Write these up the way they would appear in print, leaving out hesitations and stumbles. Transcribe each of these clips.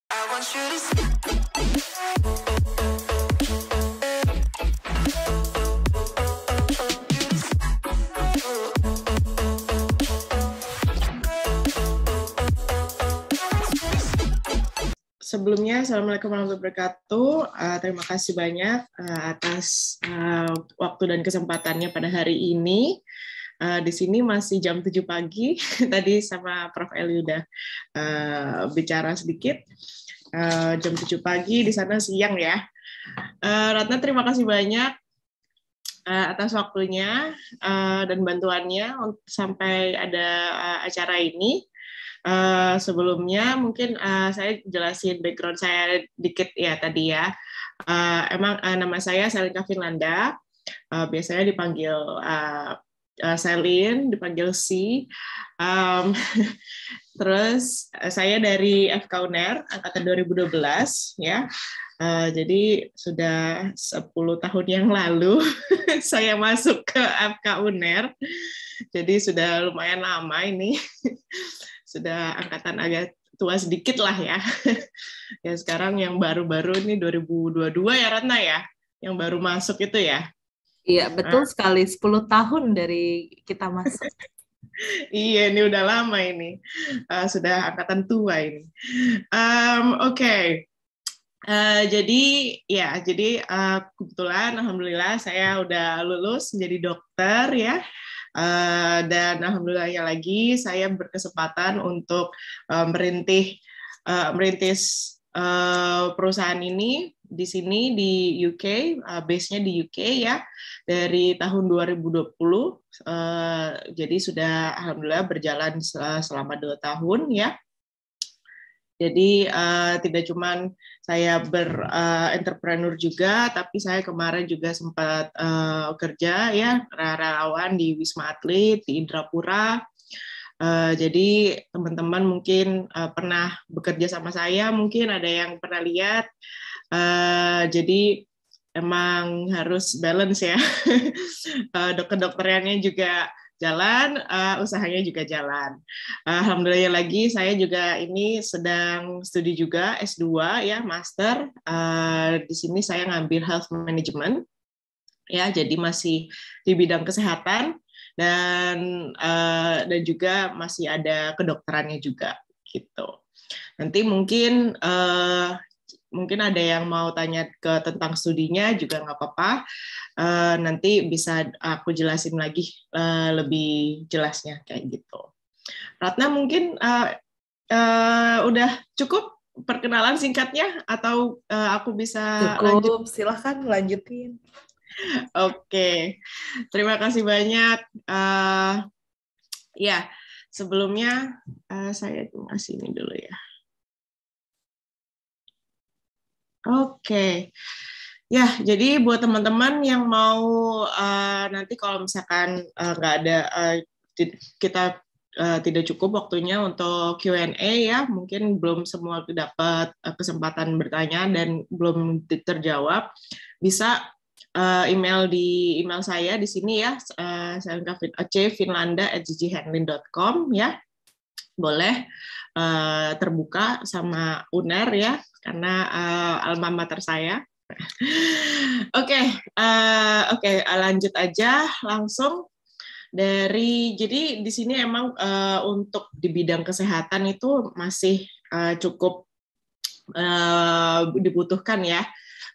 Sebelumnya, Assalamualaikum warahmatullahi wabarakatuh. Terima kasih banyak atas waktu dan kesempatannya pada hari ini. Di sini masih jam 7 pagi. Tadi sama Prof. Eli udah bicara sedikit. Jam 7 pagi, di sana siang ya. Ratna, terima kasih banyak atas waktunya dan bantuannya sampai ada acara ini. Sebelumnya mungkin saya jelasin background saya dikit ya tadi ya. Emang nama saya Selika Finlanda, biasanya dipanggil Selin, dipanggil Si. Terus saya dari FK UNER angkatan 2012 ya. Jadi sudah 10 tahun yang lalu saya masuk ke FK UNER. Jadi sudah lumayan lama ini. Sudah angkatan agak tua sedikit lah ya. Ya sekarang yang baru-baru ini 2022 ya Ratna ya, yang baru masuk itu ya. Iya, betul sekali. 10 tahun dari kita masuk. Iya, ini udah lama ini. Sudah angkatan tua ini. Oke. Jadi kebetulan alhamdulillah saya udah lulus menjadi dokter ya. Dan alhamdulillahnya lagi saya berkesempatan untuk merintis perusahaan ini di sini di UK, base-nya di UK ya, dari tahun 2020. Jadi sudah alhamdulillah berjalan selama 2 tahun ya. Jadi tidak cuma saya berentrepreneur juga, tapi saya kemarin juga sempat kerja ya relawan di Wisma Atlet di Indrapura. Jadi teman-teman mungkin pernah bekerja sama saya, mungkin ada yang pernah lihat. Jadi emang harus balance ya. Kedokterannya juga jalan, usahanya juga jalan. Alhamdulillah lagi saya juga ini sedang studi juga S2 ya, master. Di sini saya ngambil health management. Ya, jadi masih di bidang kesehatan dan juga masih ada kedokterannya juga gitu. Nanti mungkin ada yang mau tanya tentang studinya juga nggak apa-apa. Nanti bisa aku jelasin lagi lebih jelasnya kayak gitu. Ratna mungkin udah cukup perkenalan singkatnya atau aku bisa lanjut? Cukup, silahkan lanjutin. Oke, terima kasih banyak. Ya, sebelumnya saya kasih ini dulu ya. Oke. Ya, jadi buat teman-teman yang mau nanti kalau misalkan nggak ada kita tidak cukup waktunya untuk Q&A ya, mungkin belum semua dapat kesempatan bertanya dan belum terjawab, bisa email di email saya di sini ya, cfinlanda@gghandling.com ya, boleh terbuka sama UNER ya, karena alma mater saya. Oke, lanjut aja langsung jadi di sini emang untuk di bidang kesehatan itu masih cukup dibutuhkan ya,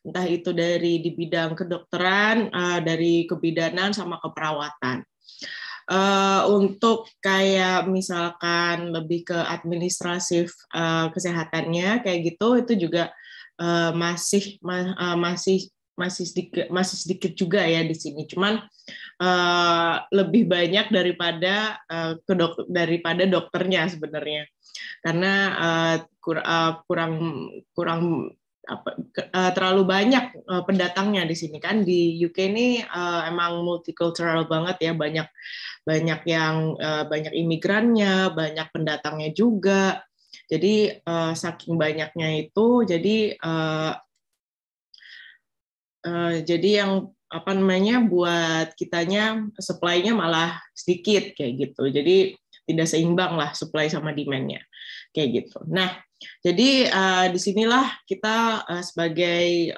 entah itu di bidang kedokteran, dari kebidanan sama keperawatan. Untuk kayak misalkan lebih ke administratif kesehatannya kayak gitu, itu juga masih sedikit juga ya di sini. Cuman lebih banyak daripada dokternya sebenarnya, karena kurang terlalu banyak pendatangnya di sini kan. Di UK ini emang multicultural banget ya, banyak imigrannya, banyak pendatangnya juga. Jadi saking banyaknya itu, jadi yang buat kitanya supply-nya malah sedikit kayak gitu. Jadi tidak seimbang lah supply sama demand-nya kayak gitu. Nah, Jadi disinilah kita sebagai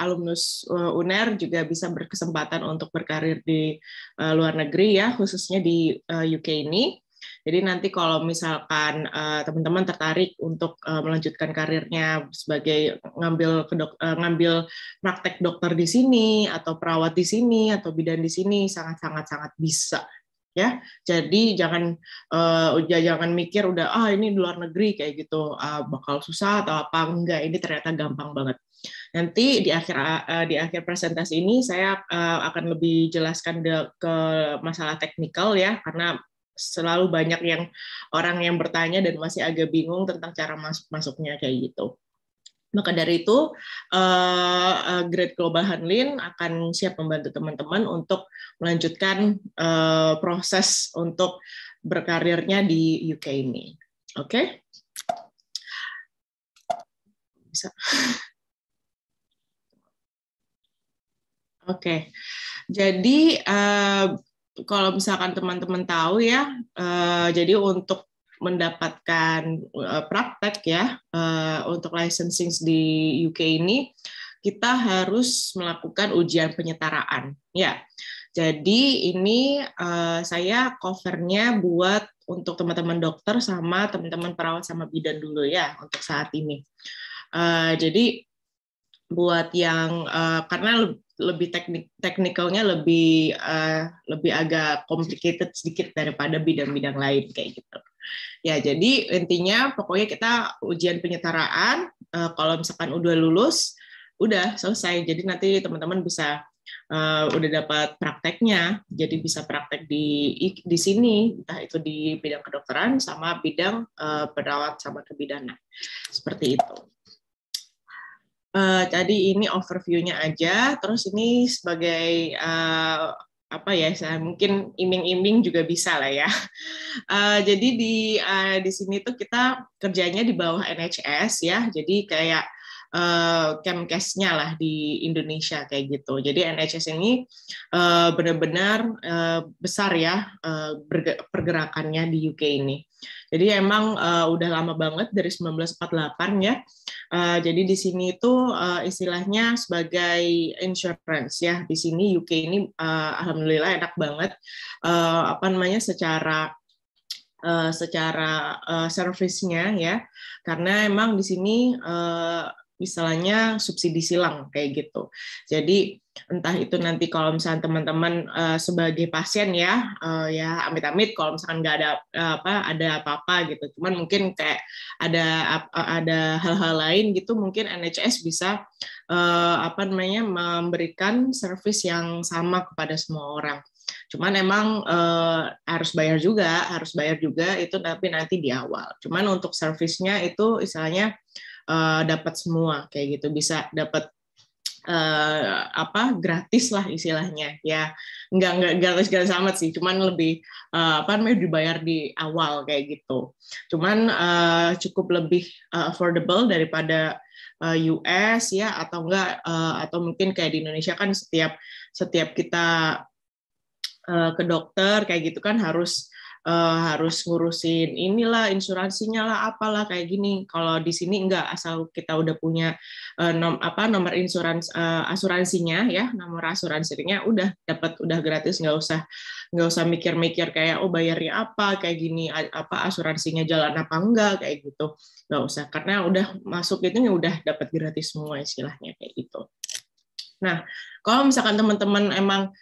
alumnus UNER juga bisa berkesempatan untuk berkarir di luar negeri ya, khususnya di UK ini. Jadi nanti kalau misalkan teman-teman tertarik untuk melanjutkan karirnya sebagai ngambil praktek dokter di sini atau perawat di sini atau bidan di sini sangat bisa ya. Jadi jangan mikir udah ini di luar negeri kayak gitu bakal susah atau apa, enggak, ini ternyata gampang banget. Nanti di akhir presentasi ini saya akan lebih jelaskan ke masalah teknikal ya, karena selalu banyak orang yang bertanya dan masih agak bingung tentang cara masuknya kayak gitu. Maka dari itu, Great Global Handling akan siap membantu teman-teman untuk melanjutkan proses untuk berkarirnya di UK ini. Oke? Bisa. Oke. Jadi, kalau misalkan teman-teman tahu ya, jadi untuk mendapatkan praktek ya untuk licensing di UK ini kita harus melakukan ujian penyetaraan ya. Jadi ini saya covernya buat untuk teman-teman dokter sama teman-teman perawat sama bidan dulu ya untuk saat ini. Jadi buat yang karena lebih teknikalnya lebih agak complicated sedikit daripada bidang-bidang lain kayak gitu. Ya, jadi intinya pokoknya kita ujian penyetaraan, kalau misalkan udah lulus, udah selesai. Jadi nanti teman-teman bisa udah dapat prakteknya, jadi bisa praktek di sini, entah itu di bidang kedokteran sama bidang perawat sama kebidanan. Seperti itu. Tadi ini overview-nya aja, terus ini sebagai apa ya, saya mungkin iming-iming juga bisa lah ya. Jadi di sini tuh kita kerjanya di bawah NHS ya, jadi kayak Kemkesnya lah di Indonesia kayak gitu. Jadi NHS ini benar-benar besar ya pergerakannya di UK ini. Jadi emang udah lama banget dari 1948 ya. Jadi di sini itu istilahnya sebagai insurance ya. Di sini UK ini alhamdulillah enak banget apa namanya secara servisnya ya, karena emang di sini misalnya subsidi silang kayak gitu. Jadi entah itu nanti kalau misalnya teman-teman sebagai pasien ya ya amit-amit kalau misalkan nggak ada apa-apa gitu, cuman mungkin kayak ada hal-hal lain gitu, mungkin NHS bisa apa namanya memberikan servis yang sama kepada semua orang. Cuman emang harus bayar juga itu, tapi nanti di awal. Cuman untuk servisnya itu istilahnya dapat semua kayak gitu, bisa dapat apa gratis lah istilahnya ya, nggak gratis amat sih, cuman lebih apa namanya dibayar di awal kayak gitu. Cuman cukup lebih affordable daripada US ya, atau enggak atau mungkin kayak di Indonesia kan setiap kita ke dokter kayak gitu kan harus ngurusin inilah insuransinya lah apalah kayak gini. Kalau di sini enggak, asal kita udah punya nomor asuransinya ya, nomor asuransinya udah dapat, udah gratis, nggak usah mikir-mikir kayak bayarnya apa kayak gini, apa asuransinya jalan apa enggak kayak gitu, nggak usah, karena udah masuk itu udah dapat gratis semua istilahnya kayak gitu. Nah, kalau misalkan teman-teman emang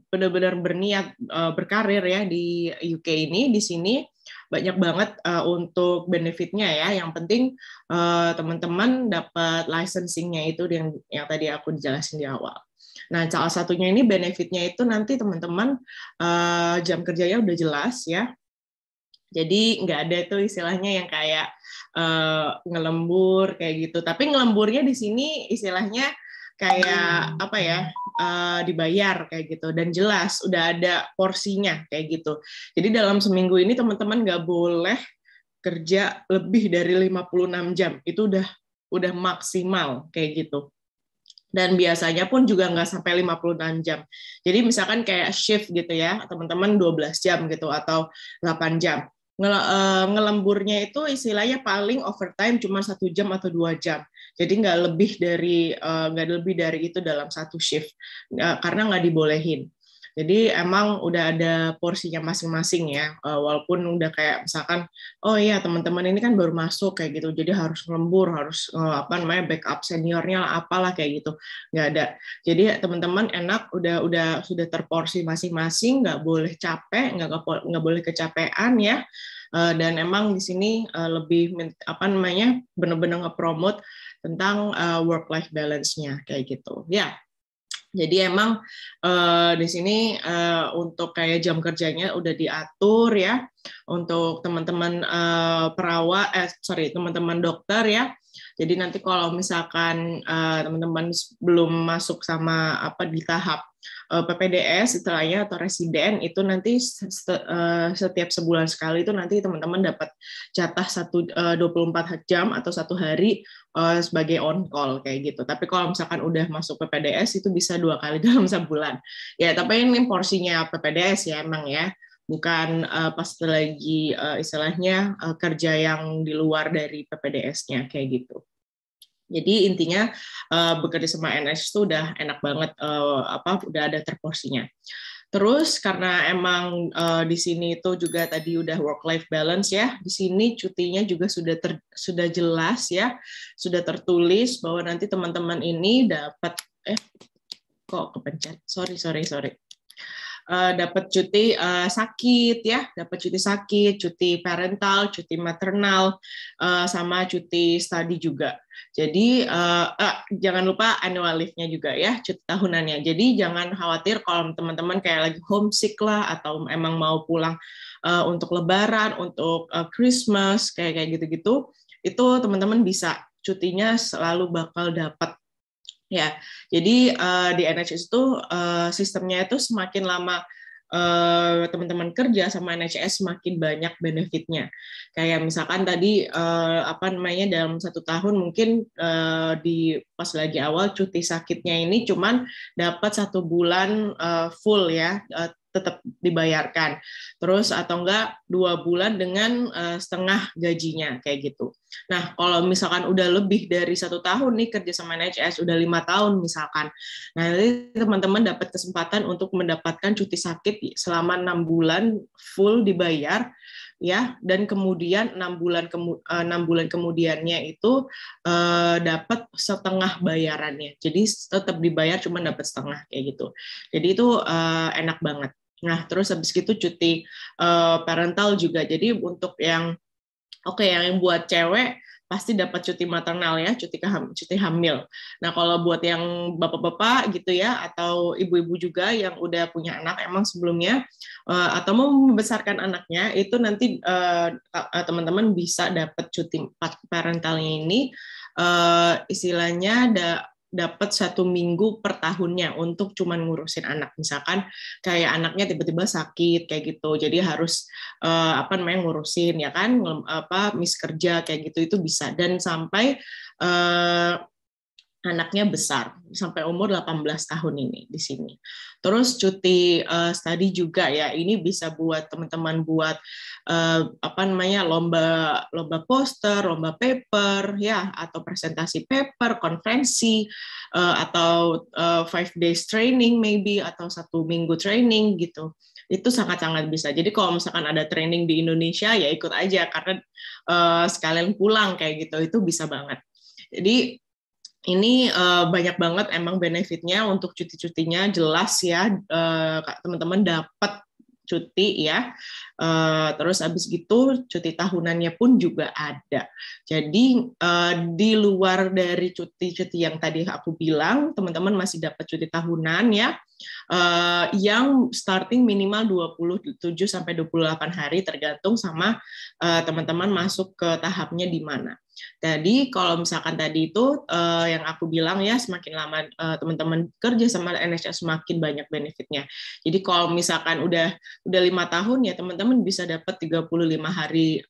benar-benar berniat berkarir ya di UK ini, di sini banyak banget untuk benefitnya ya. Yang penting teman-teman dapat licensing-nya itu yang tadi aku jelasin di awal. Nah, salah satunya ini benefitnya itu nanti teman-teman jam kerjanya udah jelas ya. Jadi nggak ada itu istilahnya yang kayak ngelembur kayak gitu. Tapi ngelemburnya di sini istilahnya kayak apa ya, dibayar kayak gitu, dan jelas udah ada porsinya kayak gitu. Jadi dalam seminggu ini teman-teman nggak boleh kerja lebih dari 56 jam, itu udah maksimal kayak gitu. Dan biasanya pun juga nggak sampai 56 jam. Jadi misalkan kayak shift gitu ya, teman-teman 12 jam gitu atau 8 jam. Ngelemburnya itu istilahnya paling overtime cuma 1 jam atau 2 jam. Jadi nggak lebih dari itu dalam satu shift, karena nggak dibolehin. Jadi emang udah ada porsinya masing-masing ya, walaupun udah kayak misalkan, oh iya teman-teman ini kan baru masuk kayak gitu, jadi harus lembur, harus backup seniornya lah, apalah kayak gitu, nggak ada. Jadi teman-teman enak, sudah terporsi masing-masing, nggak boleh capek, nggak boleh kecapean ya. Dan emang di sini lebih benar-benar nge-promote tentang work life balance-nya kayak gitu ya. Jadi emang di sini untuk kayak jam kerjanya udah diatur ya untuk teman-teman teman-teman dokter ya. Jadi nanti kalau misalkan teman-teman belum masuk sama di tahap PPDS istilahnya atau residen, itu nanti setiap sebulan sekali itu nanti teman-teman dapat jatah 24 jam atau 1 hari sebagai on call kayak gitu. Tapi kalau misalkan udah masuk PPDS itu bisa 2 kali dalam sebulan. Ya, tapi ini porsinya PPDS ya emang ya. Bukan pas lagi istilahnya kerja yang di luar dari PPDS-nya kayak gitu. Jadi intinya bekerja sama NHS itu udah enak banget, udah ada terporsinya. Terus karena emang di sini itu juga tadi udah work life balance ya. Di sini cutinya juga sudah jelas ya, sudah tertulis bahwa nanti teman-teman ini dapat kok kepencet. Sorry. Dapat cuti sakit ya, dapat cuti sakit, cuti parental, cuti maternal, sama cuti study juga. Jadi jangan lupa annual leave-nya juga ya, cuti tahunannya. Jadi jangan khawatir kalau teman-teman kayak lagi homesick lah atau emang mau pulang untuk Lebaran, untuk Christmas kayak gitu-gitu, itu teman-teman bisa cutinya selalu bakal dapat. Ya, jadi di NHS itu sistemnya itu semakin lama teman-teman kerja sama NHS semakin banyak benefitnya. Kayak misalkan tadi dalam 1 tahun mungkin di pas lagi awal cuti sakitnya ini cuman dapat 1 bulan full ya, tetap dibayarkan. Terus atau enggak 2 bulan dengan setengah gajinya kayak gitu. Nah, kalau misalkan udah lebih dari 1 tahun nih kerja sama NHS, udah 5 tahun misalkan, nah nanti teman-teman dapat kesempatan untuk mendapatkan cuti sakit selama 6 bulan full dibayar, ya, dan kemudian 6 bulan kemudiannya itu dapat setengah bayarannya. Jadi tetap dibayar, cuma dapat setengah kayak gitu. Jadi itu enak banget. Nah, terus habis itu cuti parental juga. Jadi untuk yang yang buat cewek pasti dapat cuti maternal ya, cuti hamil. Nah, kalau buat yang bapak-bapak gitu ya, atau ibu-ibu juga yang udah punya anak emang sebelumnya, atau mau membesarkan anaknya, itu nanti teman-teman bisa dapat cuti parentalnya ini, istilahnya dapat 1 minggu per tahunnya untuk cuman ngurusin anak. Misalkan kayak anaknya tiba-tiba sakit kayak gitu, jadi harus ngurusin ya kan, miss kerja kayak gitu, itu bisa. Dan sampai anaknya besar sampai umur 18 tahun ini di sini. Terus cuti study juga ya, ini bisa buat teman-teman buat lomba poster, lomba paper ya, atau presentasi paper, konferensi, atau 5 days training maybe, atau 1 minggu training gitu. Itu sangat-sangat bisa. Jadi kalau misalkan ada training di Indonesia ya ikut aja, karena sekalian pulang kayak gitu, itu bisa banget. Jadi ini banyak banget emang benefitnya untuk cuti-cutinya, jelas ya, teman-teman dapat cuti ya, terus habis gitu cuti tahunannya pun juga ada. Jadi di luar dari cuti-cuti yang tadi aku bilang, teman-teman masih dapat cuti tahunan ya, yang starting minimal 27 sampai 28 hari tergantung sama teman-teman masuk ke tahapnya di mana. Jadi kalau misalkan tadi itu yang aku bilang ya, semakin lama teman-teman kerja sama NHS semakin banyak benefitnya. Jadi kalau misalkan udah 5 tahun ya, teman-teman bisa dapat 35 hari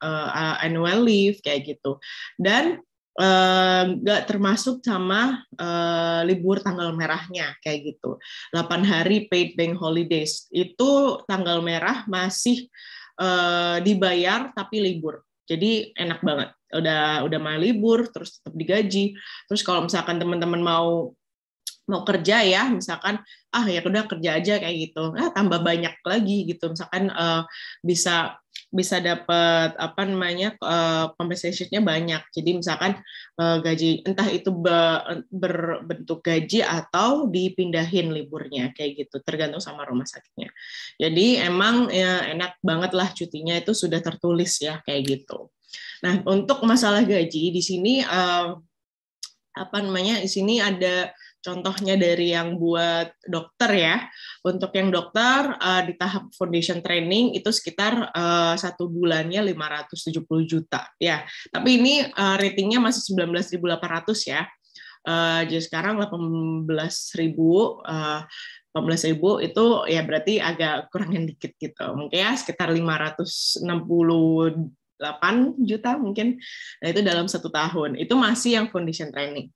annual leave kayak gitu. Dan nggak termasuk sama libur tanggal merahnya kayak gitu. 8 hari paid bank holidays itu tanggal merah masih dibayar tapi libur. Jadi enak banget. Udah mau libur terus tetap digaji. Terus kalau misalkan teman-teman mau kerja ya, misalkan ya udah kerja aja kayak gitu, tambah banyak lagi gitu, misalkan bisa dapat apa namanya compensation-nya banyak. Jadi misalkan gaji entah itu berbentuk gaji atau dipindahin liburnya kayak gitu, tergantung sama rumah sakitnya. Jadi emang ya, enak banget lah cutinya itu sudah tertulis ya kayak gitu. Nah untuk masalah gaji di sini apa namanya di sini ada contohnya dari yang buat dokter ya. Untuk yang dokter di tahap foundation training itu sekitar 1 bulannya 570 juta ya. Tapi ini ratingnya masih 19.800 ya. Jadi sekarang 18.000 itu ya berarti agak kurangin dikit gitu. Mungkin ya sekitar 568 juta mungkin. Nah itu dalam 1 tahun. Itu masih yang foundation training.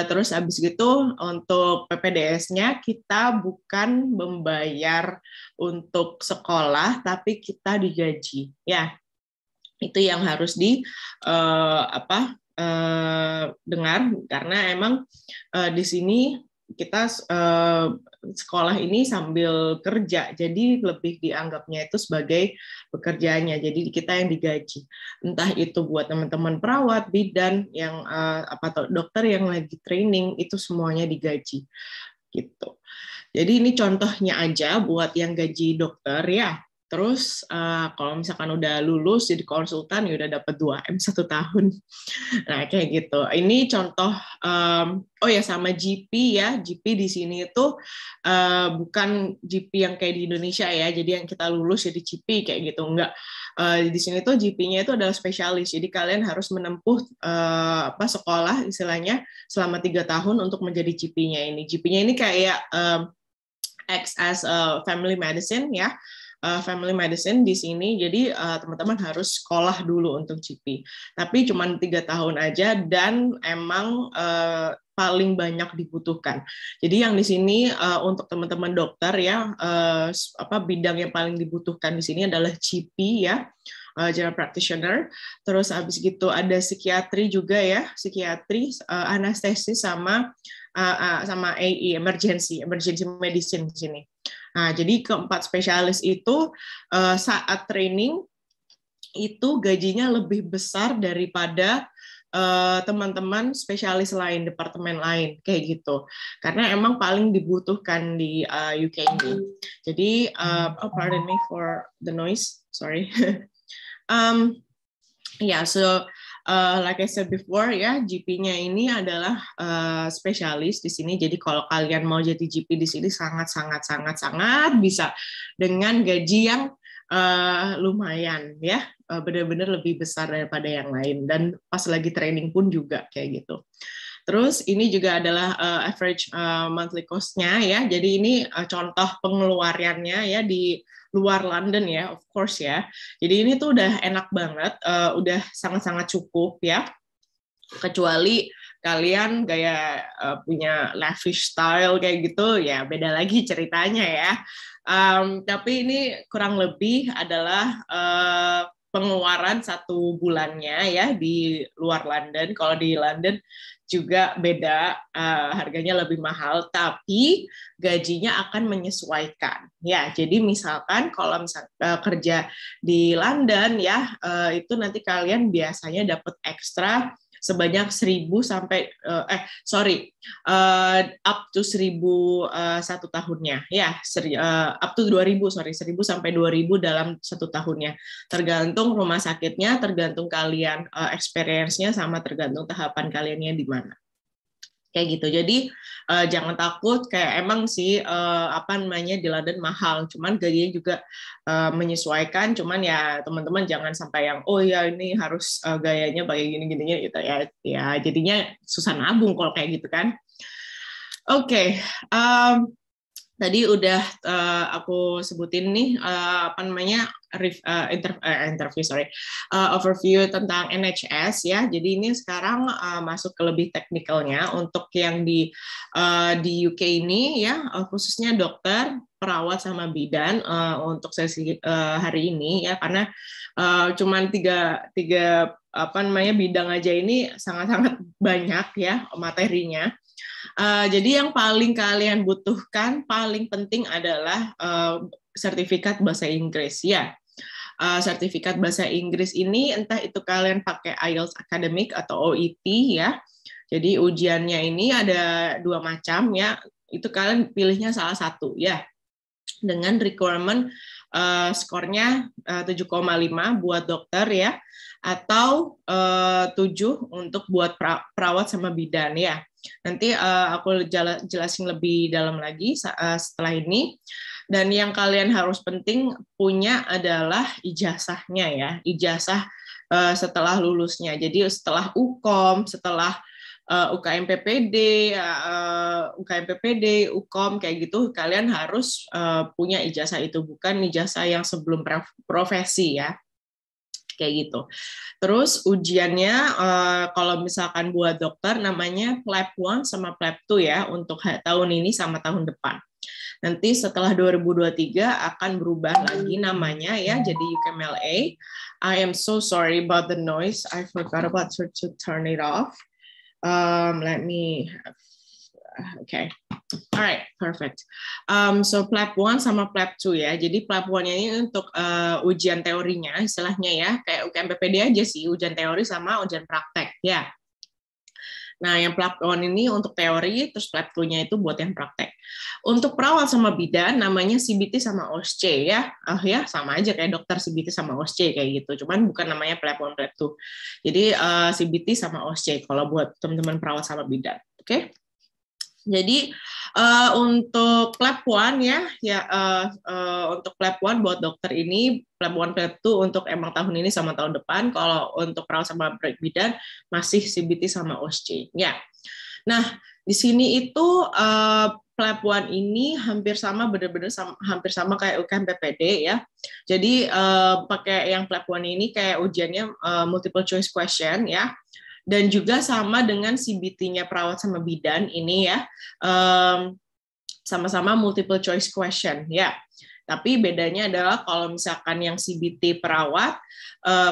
Terus habis gitu untuk PPDS-nya kita bukan membayar untuk sekolah tapi kita digaji. Ya itu yang harus dengar karena emang di sini kita sekolah ini sambil kerja, jadi lebih dianggapnya itu sebagai pekerjaannya. Jadi kita yang digaji, entah itu buat teman-teman perawat, bidan, yang dokter yang lagi training itu semuanya digaji, gitu. Jadi ini contohnya aja buat yang gaji dokter ya. Terus kalau misalkan udah lulus jadi konsultan ya udah dapat 2M 1 tahun. Nah kayak gitu. Ini contoh sama GP ya. GP di sini itu bukan GP yang kayak di Indonesia ya. Jadi yang kita lulus jadi GP kayak gitu enggak. Di sini tuh GP-nya itu adalah spesialis. Jadi kalian harus menempuh sekolah istilahnya selama 3 tahun untuk menjadi GP-nya ini. GP-nya ini kayak acts as family medicine ya. Family medicine di sini, jadi teman-teman harus sekolah dulu untuk GP. Tapi cuma 3 tahun aja dan emang paling banyak dibutuhkan. Jadi yang di sini untuk teman-teman dokter ya, bidang yang paling dibutuhkan di sini adalah GP ya. General practitioner, terus habis gitu ada psikiatri juga ya, psikiatri, anestesis sama AE, emergency medicine di sini. Nah, jadi keempat spesialis itu saat training itu gajinya lebih besar daripada teman-teman spesialis lain, departemen lain, kayak gitu. Karena emang paling dibutuhkan di UK ini. Jadi, pardon me for the noise, sorry. Like I said before ya, GP-nya ini adalah spesialis di sini. Jadi kalau kalian mau jadi GP di sini sangat bisa dengan gaji yang lumayan ya, benar-benar lebih besar daripada yang lain. Dan pas lagi training pun juga kayak gitu. Terus ini juga adalah average monthly cost-nya ya. Jadi ini contoh pengeluarannya ya di luar London ya, of course ya. Jadi ini tuh udah enak banget, udah sangat-sangat cukup ya. Kecuali kalian gaya punya lavish style kayak gitu, ya beda lagi ceritanya ya. Tapi ini kurang lebih adalah pengeluaran 1 bulannya ya di luar London. Kalau di London juga beda, harganya lebih mahal, tapi gajinya akan menyesuaikan. Ya, jadi misalkan kalau kerja di London ya, itu nanti kalian biasanya dapat ekstra sebanyak 1.000 sampai up to 1.000 1 tahunnya ya, up to 2.000 1.000 sampai 2.000 dalam 1 tahunnya, tergantung rumah sakitnya, tergantung kalian experience-nya, sama tergantung tahapan kaliannya di mana. Kayak gitu. Jadi jangan takut, kayak emang sih di London mahal, cuman gajinya juga menyesuaikan, cuman ya teman-teman jangan sampai yang ini harus gayanya pakai gini-gininya gitu ya. Ya jadinya susah nabung kalau kayak gitu kan. Oke. Tadi udah aku sebutin nih overview tentang NHS ya. Jadi ini sekarang masuk ke lebih teknikalnya untuk yang di UK ini ya, khususnya dokter, perawat sama bidan untuk sesi hari ini ya, karena cuman tiga bidang aja ini sangat-sangat banyak ya materinya. Jadi yang paling kalian butuhkan, paling penting adalah sertifikat bahasa Inggris ya. Sertifikat bahasa Inggris ini entah itu kalian pakai IELTS Academic atau OET ya. Jadi ujiannya ini ada 2 macam ya. Itu kalian pilihnya salah satu ya. Dengan requirement skornya 7,5 buat dokter ya, atau 7 untuk buat perawat sama bidan ya. Nanti aku jelasin lebih dalam lagi setelah ini. Dan yang kalian harus penting punya adalah ijazahnya ya, ijazah setelah lulusnya. Jadi setelah UKOM, setelah UKM PPD, UKOM kayak gitu, kalian harus punya ijazah itu, bukan ijazah yang sebelum profesi ya. Kayak gitu. Terus ujiannya kalau misalkan buat dokter namanya PLAB 1 sama PLAB 2 ya, untuk tahun ini sama tahun depan. Nanti setelah 2023 akan berubah lagi namanya ya, jadi UKMLA. I am so sorry about the noise. I forgot about to turn it off. Let me. Okay. Alright, perfect. So PLAB 1 sama PLAB 2 ya. Jadi PLAB 1 ini untuk ujian teorinya, istilahnya ya, kayak UKM PPD aja sih, ujian teori sama ujian praktek ya. Nah, yang PLAB 1 ini untuk teori, terus PLAB 2-nya itu buat yang praktek. Untuk perawat sama bidan namanya CBT sama OSCE ya. Ya, sama aja kayak dokter, CBT sama OSCE kayak gitu. Cuman bukan namanya PLAB 1, PLAB 2. Jadi CBT sama OSCE kalau buat teman-teman perawat sama bidan. Oke. Jadi untuk PLAB 1 ya, untuk PLAB 1 buat dokter ini, PLAB 1, PLAB 2 untuk emang tahun ini sama tahun depan. Kalau untuk perawat sama bidan masih CBT sama OSCE ya. Nah, di sini itu PLAB 1 ini hampir sama, benar-benar hampir sama kayak UKM PPD ya. Jadi pakai yang PLAB 1 ini kayak ujiannya multiple choice question ya. Dan juga sama dengan CBT-nya perawat sama bidan ini ya, sama-sama multiple choice question ya. Tapi bedanya adalah kalau misalkan yang CBT perawat,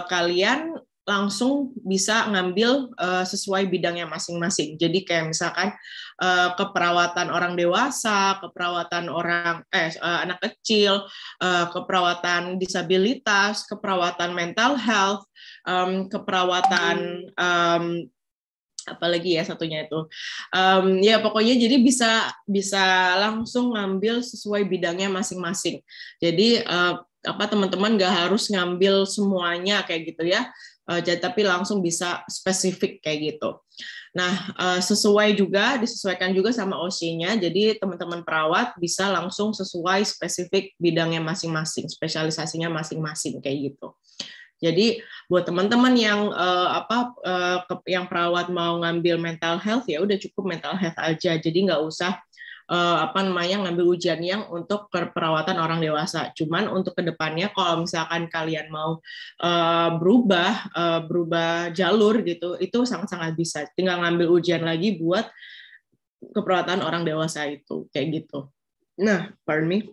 kalian langsung bisa ngambil sesuai bidangnya masing-masing. Jadi kayak misalkan keperawatan orang dewasa, keperawatan anak kecil, keperawatan disabilitas, keperawatan mental health, keperawatan apalagi ya satunya itu, ya pokoknya jadi bisa langsung ngambil sesuai bidangnya masing-masing. Jadi teman-teman nggak harus ngambil semuanya kayak gitu ya, tapi langsung bisa spesifik kayak gitu. Nah, disesuaikan juga sama OSCE-nya, jadi teman-teman perawat bisa langsung sesuai spesifik bidangnya masing-masing, spesialisasinya masing-masing kayak gitu. Jadi buat teman-teman yang yang perawat mau ngambil mental health ya udah cukup mental health aja. Jadi nggak usah ngambil ujian yang untuk keperawatan orang dewasa. Cuman untuk kedepannya kalau misalkan kalian mau berubah jalur gitu, itu sangat-sangat bisa. Tinggal ngambil ujian lagi buat keperawatan orang dewasa itu kayak gitu. Nah, pardon me.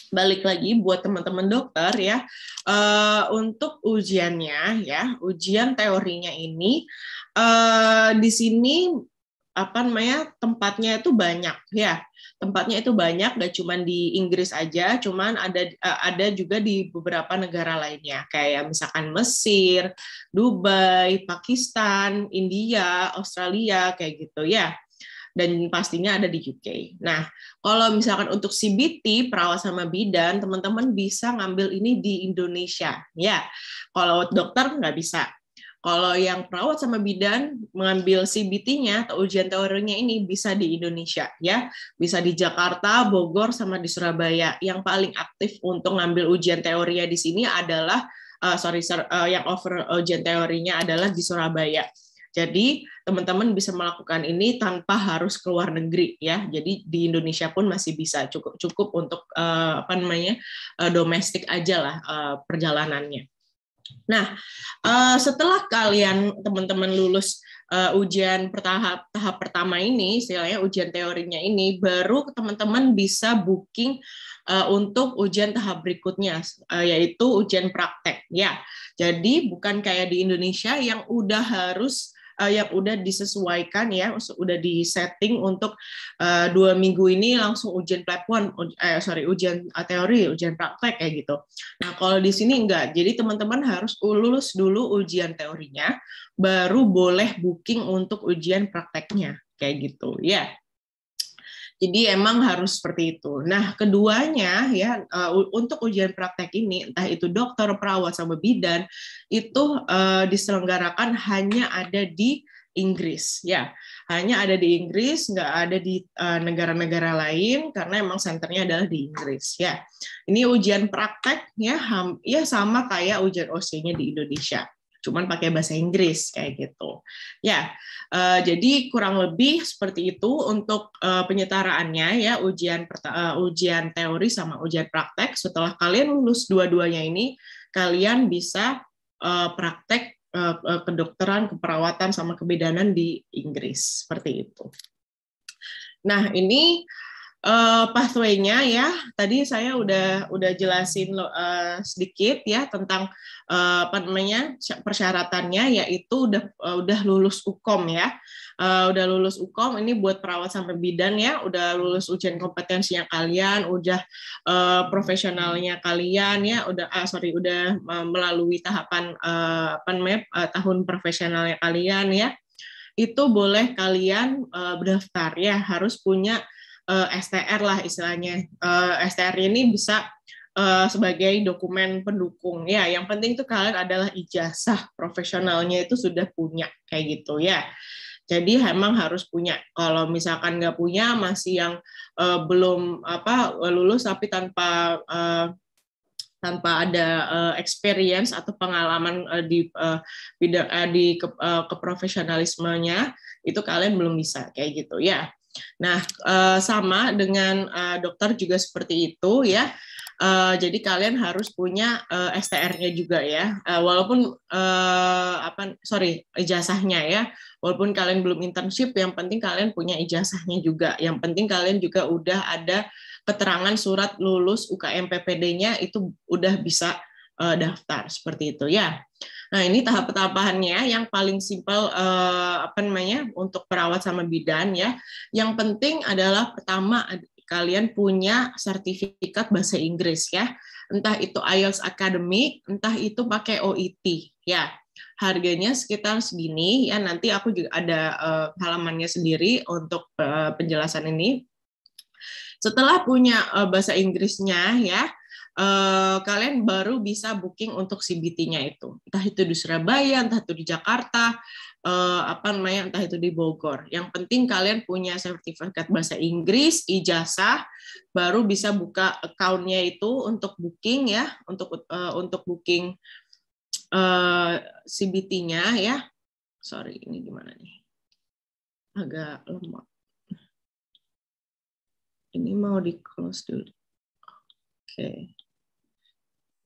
Balik lagi buat teman-teman dokter ya, untuk ujiannya ya, ujian teorinya ini di sini tempatnya itu banyak ya, gak cuma di Inggris aja, cuman ada juga di beberapa negara lainnya kayak misalkan Mesir, Dubai, Pakistan, India, Australia kayak gitu ya. Dan pastinya ada di UK. Nah, kalau misalkan untuk CBT, perawat sama bidan, teman-teman bisa ngambil ini di Indonesia. Ya, kalau dokter nggak bisa. Kalau yang perawat sama bidan mengambil CBT-nya atau ujian teorinya ini bisa di Indonesia. Ya, bisa di Jakarta, Bogor, sama di Surabaya. Yang paling aktif untuk ngambil ujian teorinya di sini adalah, yang offer ujian teorinya adalah di Surabaya. Jadi teman-teman bisa melakukan ini tanpa harus keluar negeri ya. Jadi di Indonesia pun masih bisa cukup untuk domestik aja lah perjalanannya. Nah, setelah kalian teman-teman lulus ujian tahap pertama ini, istilahnya ujian teorinya ini, baru teman-teman bisa booking untuk ujian tahap berikutnya, yaitu ujian praktek. Ya, jadi bukan kayak di Indonesia yang udah harus yang udah disesuaikan ya, udah disetting untuk 2 minggu ini langsung ujian platform, ujian teori, ujian praktek kayak gitu. Nah kalau di sini enggak, jadi teman-teman harus lulus dulu ujian teorinya, baru boleh booking untuk ujian prakteknya kayak gitu ya. Jadi emang harus seperti itu. Nah, keduanya ya untuk ujian praktek ini, entah itu dokter, perawat, sama bidan, itu diselenggarakan hanya ada di Inggris ya, hanya ada di Inggris, nggak ada di negara-negara lain karena emang senternya adalah di Inggris ya. Ini ujian praktek ya, ya sama kayak ujian OC-nya di Indonesia, cuman pakai bahasa Inggris kayak gitu ya. Jadi kurang lebih seperti itu untuk penyetaraannya ya, ujian teori sama ujian praktek. Setelah kalian lulus dua-duanya ini, kalian bisa praktek kedokteran, keperawatan sama kebidanan di Inggris seperti itu. Nah, ini pathway-nya ya, tadi saya udah jelasin sedikit ya tentang persyaratannya, yaitu udah lulus UKOM ya, udah lulus UKOM ini buat perawat sampai bidan ya, udah lulus ujian kompetensinya kalian, udah profesionalnya kalian ya, udah melalui tahapan tahun profesionalnya kalian ya, itu boleh kalian berdaftar ya, harus punya STR lah istilahnya. STR ini bisa sebagai dokumen pendukung ya. Yang penting itu kalian adalah ijazah profesionalnya itu sudah punya kayak gitu ya. Jadi emang harus punya. Kalau misalkan nggak punya, masih yang belum lulus tapi tanpa ada experience atau pengalaman di keprofesionalismenya, itu kalian belum bisa kayak gitu ya. Nah, sama dengan dokter juga seperti itu ya. Jadi kalian harus punya STR-nya juga ya. Walaupun ijazahnya ya. Walaupun kalian belum internship, yang penting kalian punya ijazahnya juga. Yang penting kalian juga udah ada keterangan surat lulus UKM PPD-nya, itu udah bisa daftar seperti itu ya. Nah, ini tahap-tahapannya yang paling simpel untuk perawat sama bidan ya. Yang penting adalah pertama kalian punya sertifikat bahasa Inggris ya. Entah itu IELTS Academic, entah itu pakai OET ya. Harganya sekitar segini ya. Nanti aku juga ada halamannya sendiri untuk penjelasan ini. Setelah punya bahasa Inggrisnya ya, kalian baru bisa booking untuk CBT-nya itu. Entah itu di Surabaya, entah itu di Jakarta, entah itu di Bogor. Yang penting kalian punya sertifikat bahasa Inggris, ijazah, baru bisa buka account-nya itu untuk booking ya, untuk booking CBT-nya ya. Sorry, ini gimana nih? Agak lemot. Ini mau di close dulu. Oke.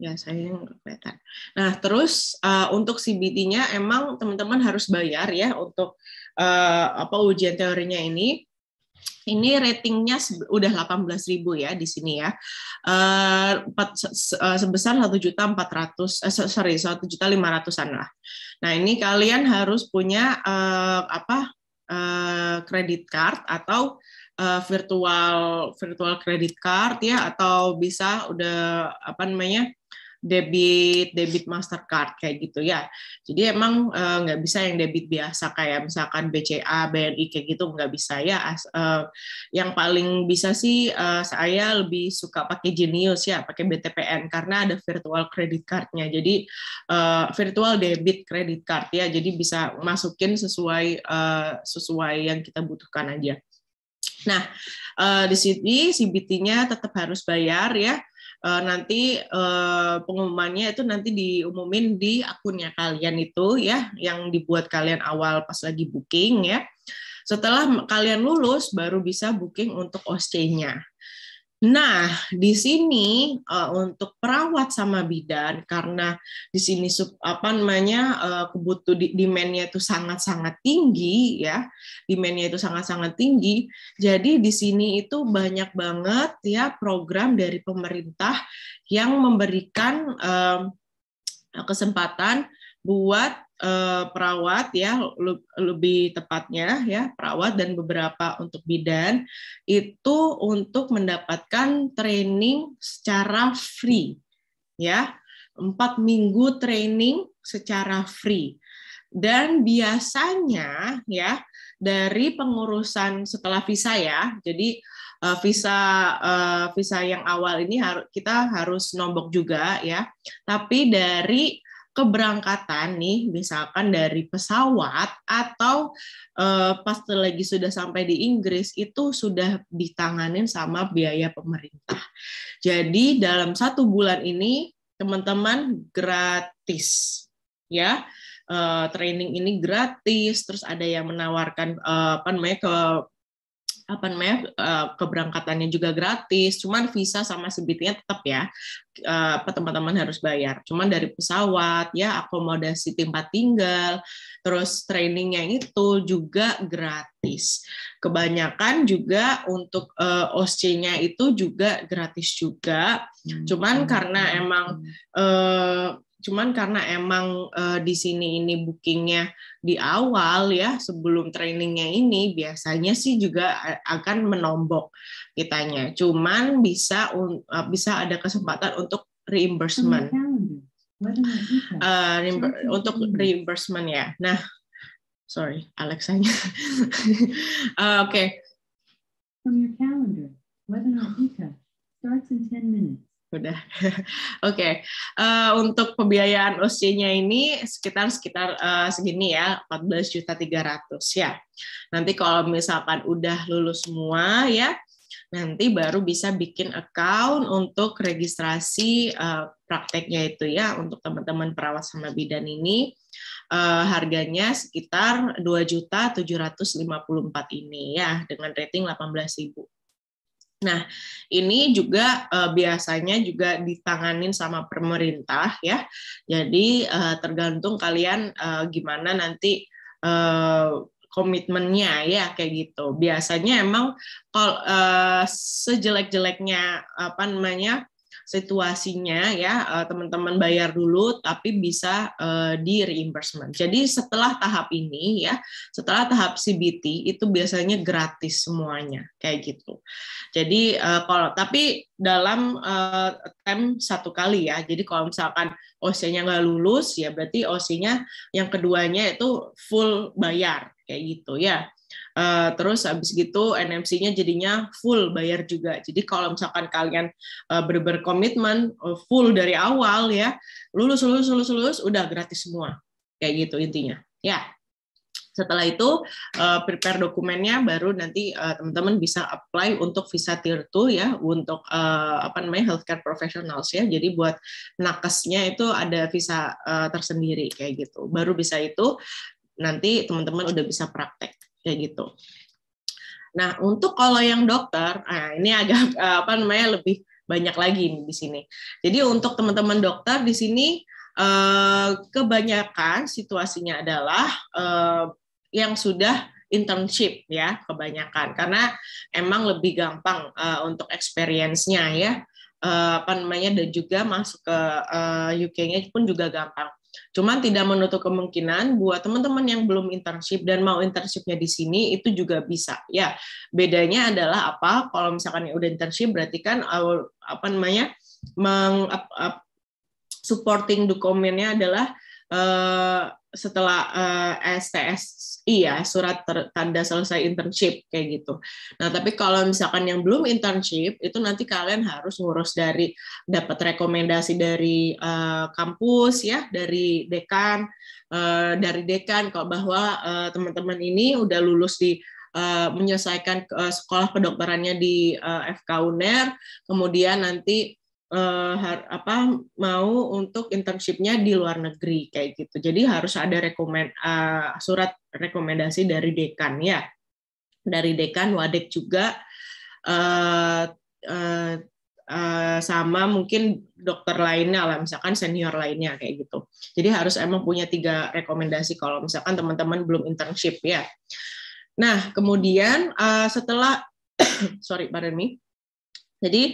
Ya, saya nggak kelihatan. Nah, terus untuk CBT-nya emang teman-teman harus bayar ya untuk ujian teorinya ini. Ini ratingnya udah 18.000 ya di sini ya. Sebesar 1.500.000-an lah. Nah, ini kalian harus punya credit card atau virtual credit card ya, atau bisa udah debit Mastercard kayak gitu ya. Jadi emang nggak bisa yang debit biasa kayak misalkan BCA, BNI kayak gitu, nggak bisa ya. Yang paling bisa sih saya lebih suka pakai Genius ya, pakai BTPN karena ada virtual credit card-nya. Jadi virtual debit credit card ya. Jadi bisa masukin sesuai yang kita butuhkan aja. Nah, di sini CBT-nya tetap harus bayar ya. nanti pengumumannya itu nanti diumumin di akunnya kalian itu ya, yang dibuat kalian awal pas lagi booking ya. Setelah kalian lulus baru bisa booking untuk OSCE-nya. Nah, di sini untuk perawat sama bidan, karena di sini demand-nya itu sangat-sangat tinggi ya, demand-nya itu sangat-sangat tinggi. Jadi di sini itu banyak banget ya program dari pemerintah yang memberikan kesempatan buat perawat ya, lebih tepatnya ya perawat dan beberapa untuk bidan itu untuk mendapatkan training secara free ya, 4 minggu training secara free. Dan biasanya ya dari pengurusan setelah visa ya, jadi visa yang awal ini kita harus nombok juga ya, tapi dari keberangkatan nih, misalkan dari pesawat atau pas lagi sudah sampai di Inggris itu sudah ditanganin sama biaya pemerintah. Jadi dalam 1 bulan ini teman-teman gratis ya, training ini gratis. Terus ada yang menawarkan keberangkatannya juga gratis, cuman visa sama CBT-nya tetap ya teman-teman harus bayar. Cuman dari pesawat ya, akomodasi tempat tinggal, terus trainingnya itu juga gratis. Kebanyakan juga untuk OSCE-nya itu juga gratis juga. Cuman karena emang di sini ini bookingnya di awal ya, sebelum trainingnya ini biasanya sih juga akan menombok kitanya. Cuman bisa ada kesempatan untuk reimbursement. Untuk reimbursement ya. Nah, sorry, Alexanya. Oke. From your calendar, webinar ICA starts in 10 minutes. Udah. Oke. Untuk pembiayaan OSCE-nya ini sekitar segini ya, 14.300.000 ya. Nanti kalau misalkan udah lulus semua ya, nanti baru bisa bikin account untuk registrasi prakteknya itu ya, untuk teman-teman perawat sama bidan ini. Harganya sekitar 2.754.000 ini ya, dengan rating 18.000. Nah, ini juga biasanya juga ditanganin sama pemerintah ya. Jadi tergantung kalian gimana nanti komitmennya ya, kayak gitu. Biasanya emang kalau sejelek-jeleknya situasinya ya, teman-teman bayar dulu tapi bisa di reimbursement. Jadi setelah tahap ini ya, setelah tahap CBT itu biasanya gratis semuanya kayak gitu. Jadi tapi dalam attempt 1 kali ya. Jadi kalau misalkan OC-nya nggak lulus ya berarti OC-nya yang keduanya itu full bayar kayak gitu ya. Terus habis gitu NMC-nya jadinya full bayar juga. Jadi kalau misalkan kalian berkomitmen full dari awal ya, lulus udah gratis semua. Kayak gitu intinya. Ya. Setelah itu prepare dokumennya, baru nanti teman-teman bisa apply untuk visa tier 2 ya, untuk healthcare professionals ya. Jadi buat nakesnya itu ada visa tersendiri kayak gitu. Baru bisa itu nanti teman-teman udah bisa praktek kayak gitu. Nah, untuk kalau yang dokter, ini agak lebih banyak lagi nih di sini. Jadi untuk teman-teman dokter di sini kebanyakan situasinya adalah yang sudah internship ya, kebanyakan, karena emang lebih gampang untuk experience-nya ya, dan juga masuk ke UK-nya pun juga gampang. Cuman tidak menutup kemungkinan buat teman-teman yang belum internship dan mau internshipnya di sini itu juga bisa ya. Bedanya adalah apa? Kalau misalkan yang udah internship berarti kan supporting dokumennya adalah setelah STSI ya, surat tanda selesai internship kayak gitu. Nah, tapi kalau misalkan yang belum internship itu nanti kalian harus ngurus dari dapat rekomendasi dari kampus ya, dari dekan kalau bahwa teman-teman ini udah lulus di menyelesaikan sekolah kedokterannya di FK UNER, kemudian nanti mau untuk internship-nya di luar negeri kayak gitu. Jadi harus ada surat rekomendasi dari dekan ya. Dari dekan, wadek juga sama mungkin dokter lainnya lah, misalkan senior lainnya kayak gitu. Jadi harus emang punya 3 rekomendasi kalau misalkan teman-teman belum internship ya. Nah, kemudian setelah pardon me. Jadi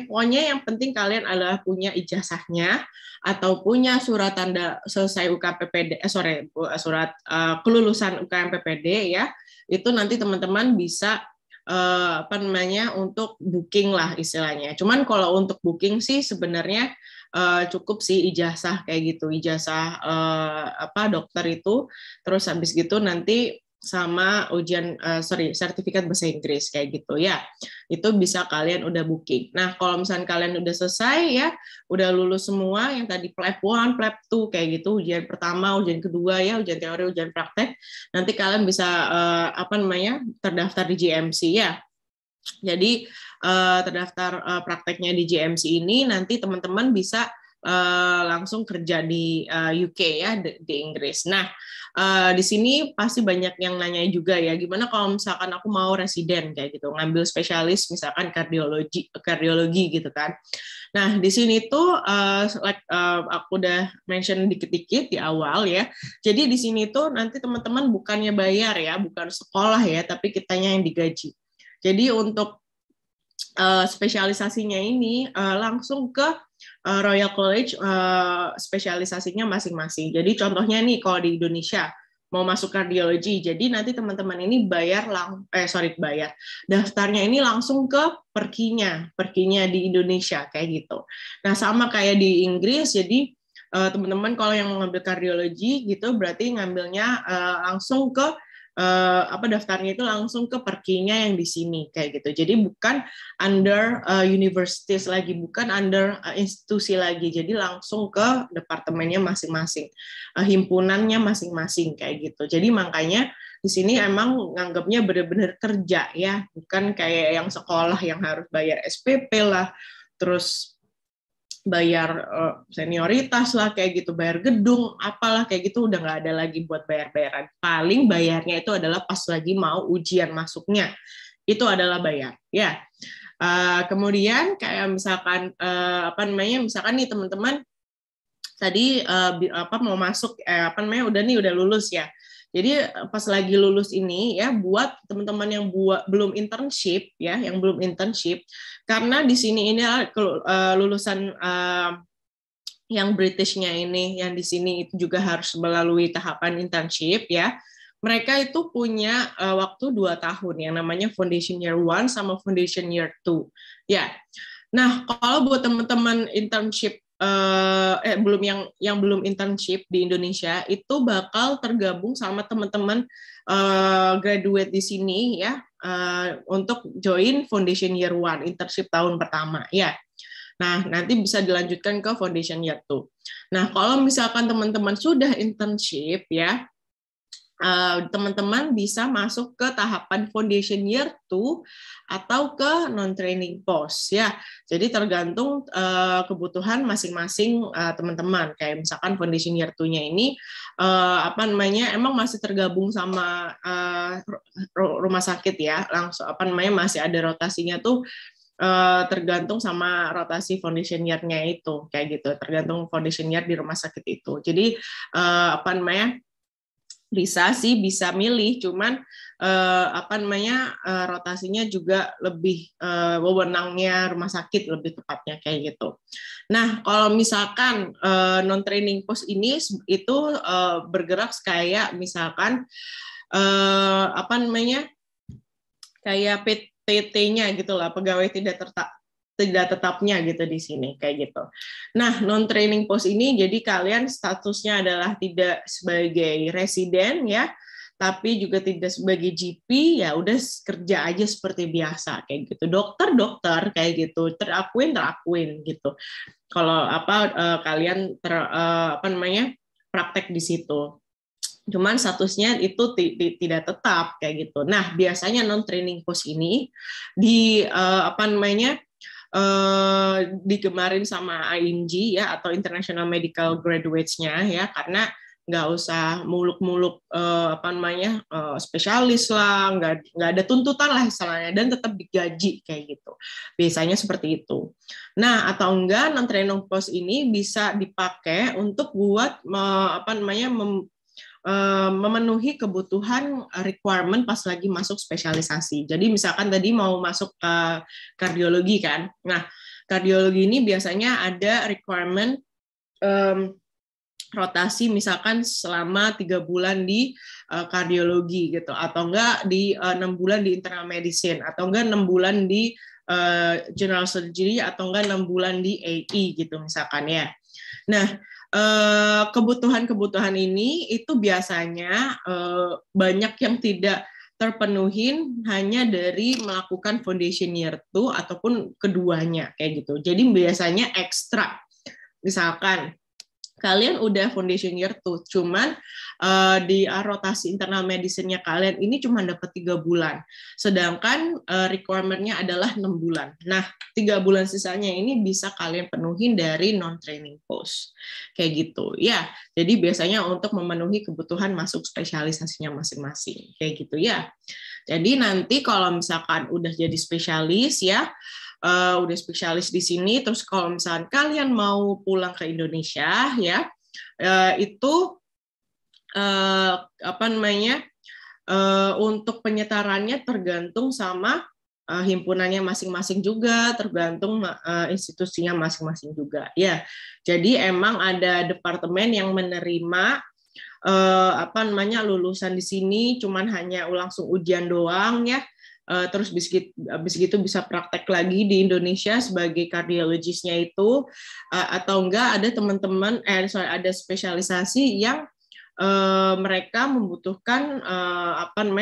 pokoknya yang penting kalian adalah punya ijazahnya atau punya surat tanda selesai UKMPPD, surat kelulusan UKMPPD ya. Itu nanti teman-teman bisa untuk booking lah istilahnya. Cuman kalau untuk booking sih sebenarnya cukup sih ijazah kayak gitu, ijazah dokter itu, terus habis gitu nanti sama ujian sertifikat bahasa Inggris kayak gitu ya. Itu bisa kalian udah booking. Nah, kalau misalnya kalian udah selesai ya, udah lulus semua yang tadi PLAB 1, PLAB 2 kayak gitu, ujian pertama, ujian kedua ya, ujian teori, ujian praktek, nanti kalian bisa terdaftar di GMC ya. Jadi terdaftar prakteknya di GMC ini nanti teman-teman bisa langsung kerja di UK ya, di Inggris. Nah, di sini pasti banyak yang nanya juga ya, gimana kalau misalkan aku mau residen kayak gitu, ngambil spesialis misalkan kardiologi gitu kan. Nah, di sini tuh aku udah mention dikit-dikit di awal ya. Jadi di sini tuh nanti teman-teman bukannya bayar ya, bukan sekolah ya, tapi kitanya yang digaji. Jadi untuk spesialisasinya ini langsung ke Royal College, spesialisasinya masing-masing. Jadi contohnya nih kalau di Indonesia mau masuk kardiologi, jadi nanti teman-teman ini daftarnya ini langsung ke perkinya di Indonesia kayak gitu. Nah sama kayak di Inggris, jadi teman-teman kalau yang mau ngambil kardiologi gitu berarti ngambilnya langsung ke daftarnya itu langsung ke perkinya yang di sini kayak gitu. Jadi bukan under universities lagi, bukan under institusi lagi. Jadi langsung ke departemennya masing-masing, himpunannya masing-masing kayak gitu. Jadi makanya di sini emang nganggapnya benar-benar kerja ya, bukan kayak yang sekolah yang harus bayar SPP lah, terus bayar senioritas lah kayak gitu, bayar gedung apalah kayak gitu, udah nggak ada lagi buat bayar-bayaran. Paling bayarnya itu adalah pas lagi mau ujian masuknya, itu adalah bayar ya. Kemudian kayak misalkan misalkan nih teman-teman tadi mau masuk udah lulus ya. Jadi pas lagi lulus ini ya, buat teman-teman yang belum internship ya, karena di sini ini lulusan yang Britishnya ini, yang di sini itu juga harus melalui tahapan internship ya. Mereka itu punya waktu 2 tahun yang namanya Foundation Year 1 sama Foundation Year 2 ya. Nah, kalau buat teman-teman internship belum internship di Indonesia itu bakal tergabung sama teman-teman graduate di sini ya, untuk join Foundation Year 1 internship tahun pertama ya. Nah, nanti bisa dilanjutkan ke Foundation Year 2. Nah, kalau misalkan teman-teman sudah internship ya, teman-teman bisa masuk ke tahapan Foundation Year 2 atau ke non-training post ya. Jadi tergantung kebutuhan masing-masing teman-teman. Kayak misalkan Foundation Year 2-nya ini emang masih tergabung sama rumah sakit ya. Langsung masih ada rotasinya tuh, tergantung sama rotasi foundation year-nya itu kayak gitu. Tergantung foundation year di rumah sakit itu. Jadi bisa milih, cuman rotasinya juga lebih wewenangnya rumah sakit lebih tepatnya kayak gitu. Nah, kalau misalkan non training post ini itu bergerak kayak misalkan kayak PT-nya gitu lah, pegawai tidak tetapnya gitu di sini kayak gitu. Nah, non training post ini jadi kalian statusnya adalah tidak sebagai residen ya, tapi juga tidak sebagai GP, ya udah kerja aja seperti biasa kayak gitu. Dokter kayak gitu, terakuin gitu. Kalau kalian praktek di situ. Cuman statusnya itu tidak tetap kayak gitu. Nah, biasanya non training post ini di digemarin sama IMG ya, atau International Medical Graduates-nya ya, karena nggak usah muluk-muluk spesialis lah, nggak ada tuntutan lah istilahnya, dan tetap digaji kayak gitu. Biasanya seperti itu. Nah, atau enggak non-training post ini bisa dipakai untuk buat memenuhi kebutuhan requirement pas lagi masuk spesialisasi. Jadi misalkan tadi mau masuk ke kardiologi kan. Nah, kardiologi ini biasanya ada requirement rotasi misalkan selama 3 bulan di kardiologi gitu, atau enggak di 6 bulan di internal medicine, atau enggak 6 bulan di general surgery, atau enggak 6 bulan di AE gitu misalkan ya. Nah, kebutuhan-kebutuhan ini itu biasanya banyak yang tidak terpenuhin hanya dari melakukan foundation year 2 ataupun keduanya kayak gitu. Jadi biasanya ekstra. Misalkan kalian udah foundation year 2, cuman di rotasi internal medicine-nya kalian ini cuma dapat 3 bulan. Sedangkan requirement-nya adalah 6 bulan. Nah, 3 bulan sisanya ini bisa kalian penuhin dari non-training post. Kayak gitu. Ya, jadi biasanya untuk memenuhi kebutuhan masuk spesialisasinya masing-masing. Kayak gitu ya. Jadi nanti kalau misalkan udah jadi spesialis ya, udah spesialis di sini, terus kalau misalnya kalian mau pulang ke Indonesia ya, itu untuk penyetarannya tergantung sama himpunannya masing-masing juga, tergantung institusinya masing-masing juga ya. Jadi emang ada departemen yang menerima lulusan di sini cuman hanya langsung ujian doang ya. Terus habis gitu bisa praktek lagi di Indonesia sebagai kardiologisnya itu, atau enggak ada teman-teman ada spesialisasi yang mereka membutuhkan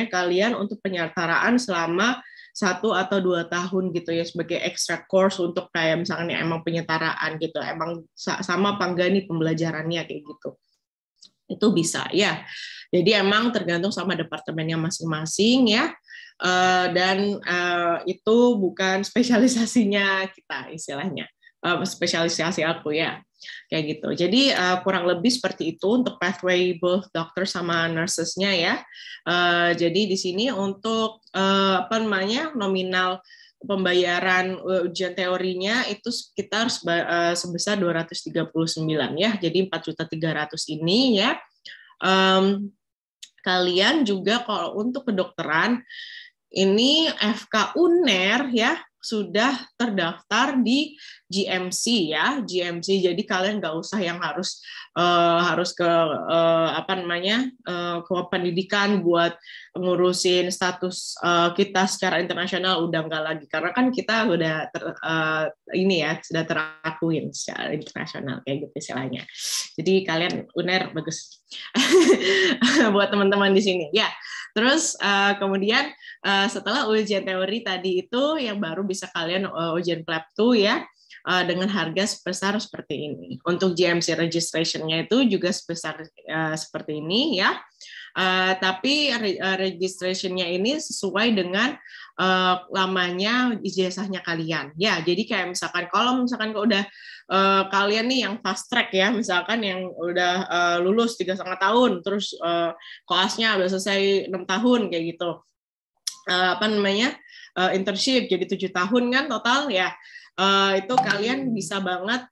kalian untuk penyetaraan selama 1 atau 2 tahun gitu ya, sebagai extra course untuk kayak misalkan ya emang penyetaraan gitu, emang sama apa enggak nih pembelajarannya kayak gitu. Itu bisa ya. Jadi emang tergantung sama departemennya masing-masing ya. Dan itu bukan spesialisasinya kita istilahnya, spesialisasi aku ya, kayak gitu. Jadi kurang lebih seperti itu untuk pathway both dokter sama nurses-nya ya. Jadi di sini untuk nominal pembayaran ujian teorinya itu sekitar sebesar 239 ya. Jadi 4.300.000 ini ya. Kalian juga kalau untuk kedokteran ini FK UNER ya sudah terdaftar di GMC ya, GMC. Jadi kalian nggak usah yang harus ke ke pendidikan buat ngurusin status kita secara internasional, udah nggak lagi, karena kan kita udah sudah terakuin secara internasional kayak gitu istilahnya. Jadi kalian UNER bagus buat teman-teman di sini ya. Terus kemudian setelah ujian teori tadi itu yang baru bisa kalian ujian PLAB 2 ya, dengan harga sebesar seperti ini. Untuk GMC registration-nya itu juga sebesar seperti ini ya. Tapi registration-nya ini sesuai dengan lamanya ijazahnya kalian. Ya, jadi kayak misalkan kalau misalkan udah kalian nih yang fast track ya, misalkan yang udah lulus 3,5 tahun, terus koasnya udah selesai 6 tahun kayak gitu. Internship jadi 7 tahun kan total ya. Itu kalian bisa banget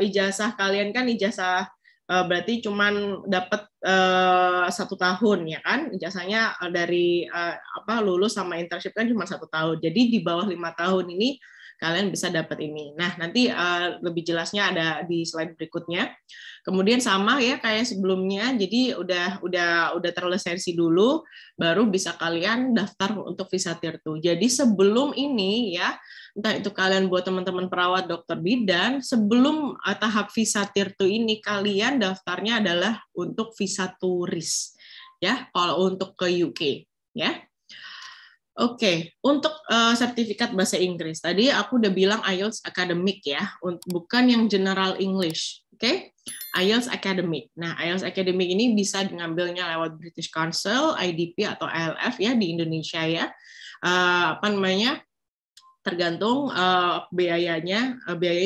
ijazah kalian kan ijazah berarti cuman dapat 1 tahun ya kan, ijazahnya dari lulus sama internship kan cuma 1 tahun. Jadi di bawah 5 tahun ini kalian bisa dapat ini. Nah, nanti lebih jelasnya ada di slide berikutnya. Kemudian sama ya kayak sebelumnya, jadi udah terlisensi dulu, baru bisa kalian daftar untuk visa tier 2. Jadi sebelum ini ya, entah itu kalian buat teman-teman perawat, dokter bidan, sebelum tahap visa tier 2 ini kalian daftarnya adalah untuk visa turis ya, kalau untuk ke UK ya. Oke, untuk sertifikat bahasa Inggris tadi aku udah bilang IELTS Academic ya, bukan yang General English. Oke, IELTS Academic. Nah, IELTS Academic ini bisa ngambilnya lewat British Council, IDP atau ILF ya di Indonesia ya. apa namanya, tergantung biayanya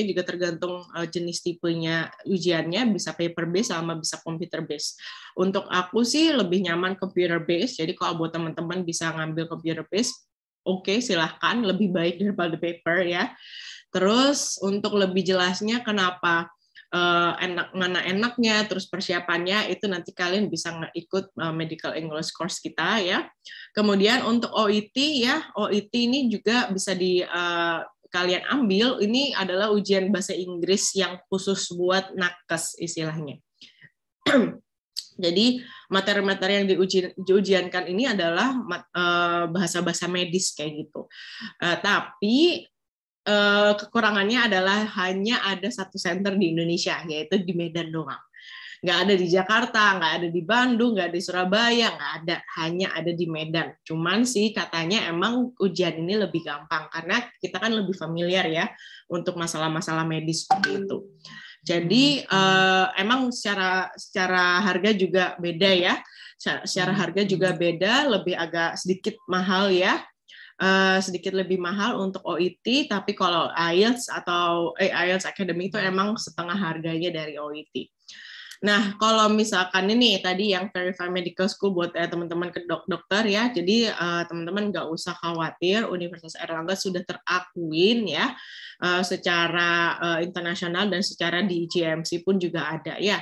juga tergantung jenis tipenya ujiannya, bisa paper based sama bisa computer based. Untuk aku sih lebih nyaman computer based, jadi kalau buat teman-teman bisa ngambil computer based, oke, silahkan, lebih baik daripada paper ya. Terus untuk lebih jelasnya kenapa mana enaknya, terus persiapannya itu nanti kalian bisa ikut medical English course kita ya. Kemudian untuk OET ya, OET ini juga bisa kalian ambil. Ini adalah ujian bahasa Inggris yang khusus buat nakes istilahnya. Jadi materi-materi yang diujiankan ini adalah bahasa-bahasa medis kayak gitu. Tapi kekurangannya adalah hanya ada satu center di Indonesia, yaitu di Medan doang. Nggak ada di Jakarta, nggak ada di Bandung, nggak ada di Surabaya, nggak ada, hanya ada di Medan. Cuman sih katanya emang ujian ini lebih gampang, karena kita kan lebih familiar ya untuk masalah-masalah medis seperti itu. Jadi emang secara harga juga beda ya, secara harga juga beda, lebih agak sedikit mahal ya. Sedikit lebih mahal untuk OET, tapi kalau IELTS atau IELTS Academy itu emang setengah harganya dari OET. Nah, kalau misalkan ini tadi yang Verify Medical School buat teman-teman ke dokter ya, jadi teman-teman nggak usah khawatir, Universitas Airlangga sudah terakuin ya secara internasional dan secara di GMC pun juga ada ya.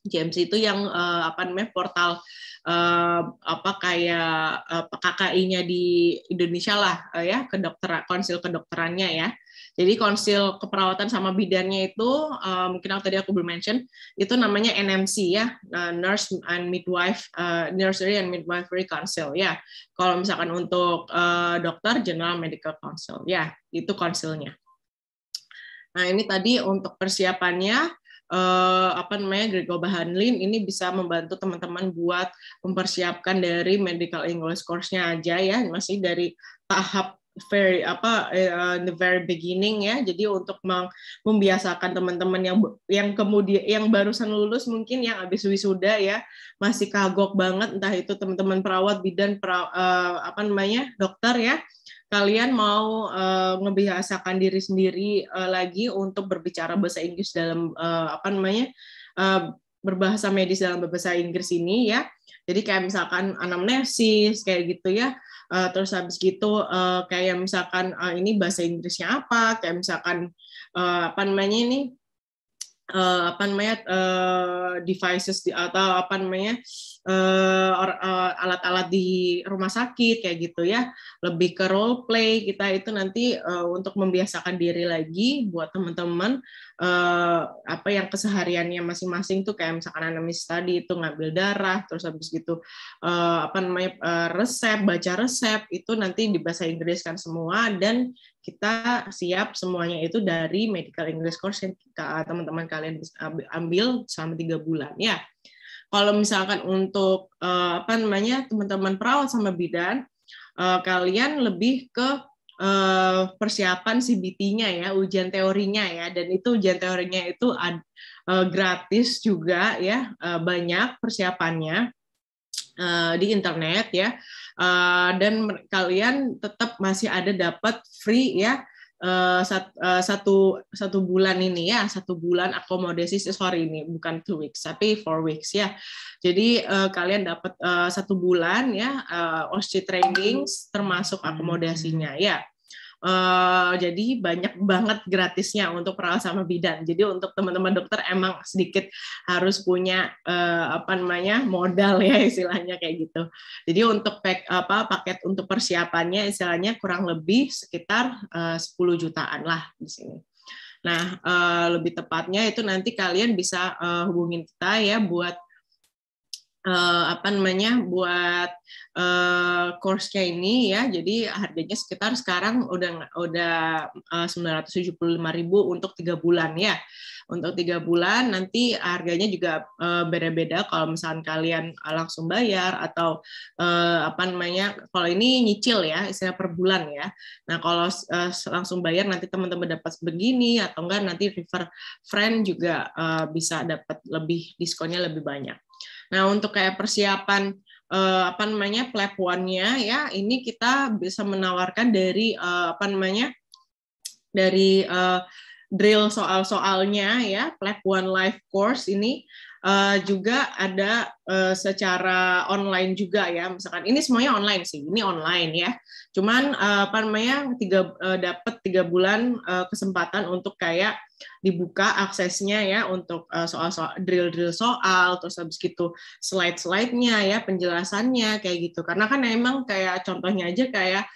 GMC itu yang apa namanya portal kayak KKI-nya di Indonesia lah ya, konsil kedokterannya ya. Jadi konsil keperawatan sama bidannya itu mungkin yang tadi aku belum mention itu namanya NMC ya, Nursery and Midwifery Council ya. Kalau misalkan untuk dokter General Medical Council ya, itu konsilnya. Nah, ini tadi untuk persiapannya Gregor Bahanlin ini bisa membantu teman-teman buat mempersiapkan dari medical English course-nya aja ya, masih dari tahap the very beginning ya. Jadi untuk membiasakan teman-teman yang kemudian yang barusan lulus mungkin yang habis wisuda ya, masih kagok banget entah itu teman-teman perawat, bidan, dokter ya. Kalian mau ngebiasakan diri sendiri lagi untuk berbicara bahasa Inggris dalam berbahasa medis dalam bahasa Inggris ini ya. Jadi kayak misalkan anamnesis kayak gitu ya. Terus habis gitu kayak misalkan ini bahasa Inggrisnya apa, kayak misalkan devices atau alat-alat di rumah sakit kayak gitu ya, lebih ke role play kita itu nanti untuk membiasakan diri lagi buat teman-teman yang kesehariannya masing-masing tuh kayak misalkan anamnesis tadi itu ngambil darah, terus habis gitu resep, baca resep itu nanti di bahasa Inggris kan semua, dan kita siap semuanya itu dari medical English course yang teman-teman kalian bisa ambil selama 3 bulan ya. Kalau misalkan untuk teman-teman perawat sama bidan, kalian lebih ke persiapan CBT-nya ya, ujian teorinya ya, dan itu ujian teorinya itu gratis juga ya, banyak persiapannya di internet ya, dan kalian tetap masih ada dapat free ya satu bulan ini ya, 1 bulan akomodasi, ini bukan 2 weeks tapi 4 weeks ya. Jadi kalian dapat 1 bulan ya OSCE training termasuk akomodasinya ya. Jadi banyak banget gratisnya untuk perawat sama bidan. Jadi untuk teman-teman dokter emang sedikit harus punya modal ya istilahnya kayak gitu. Jadi untuk paket untuk persiapannya istilahnya kurang lebih sekitar 10 jutaan lah di sini. Nah, lebih tepatnya itu nanti kalian bisa hubungin kita ya buat buat course-nya ini ya. Jadi harganya sekitar sekarang udah 975.000 untuk 3 bulan ya. Untuk 3 bulan nanti harganya juga beda-beda kalau misalkan kalian langsung bayar atau kalau ini nyicil ya, istilah per bulan ya. Nah, kalau langsung bayar nanti teman-teman dapat begini, atau enggak nanti refer friend juga bisa dapat lebih diskonnya lebih banyak. Nah, untuk kayak persiapan apa namanya PLAB 1-nya ya, ini kita bisa menawarkan dari dari drill soal-soalnya ya, PLAB 1 live course ini juga ada secara online juga ya. Misalkan ini semuanya online sih, ini online ya. Cuman dapat 3 bulan kesempatan untuk kayak dibuka aksesnya ya untuk soal-soal drill soal, terus habis gitu slide-slide-nya ya, penjelasannya kayak gitu. Karena kan emang kayak contohnya aja kayak